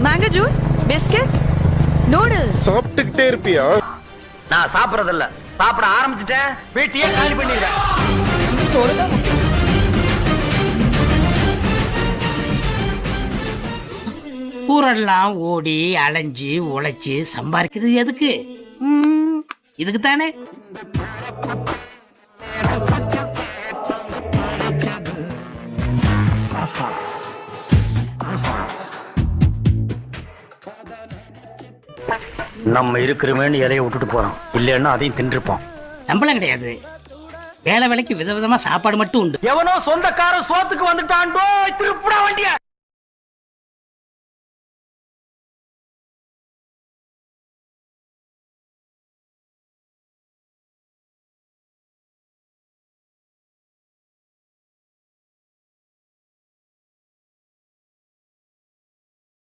Mango juice, biscuits, noodles. சாப்பிட்டுக்கிட்டே இருப்பியா? நான் சாப்பிடறதில்ல. சாப்பிட ஆரம்பிச்சுட்டேன் வீட்டையே காலி பண்ணிடுறேன். சோறு தான் முக்கியம். ஊரெல்லாம் ஓடி அலைஞ்சு உழைச்சு சம்பாதிக்கிறது எதுக்கு? இதுக்கு தானே. நம்ம இருக்கிறோமேன்னு இலைய விட்டுட்டு போறோம், இல்லைன்னா அதையும் தின்றுப்போம். சம்பளம் கிடையாது, வேலை வேலைக்கு விதவிதமா சாப்பாடு மட்டும் உண்டு. எவனோ சொந்தக்காரன் சோத்துக்கு வந்துட்டான்டோ, திருப்புடா வண்டிய.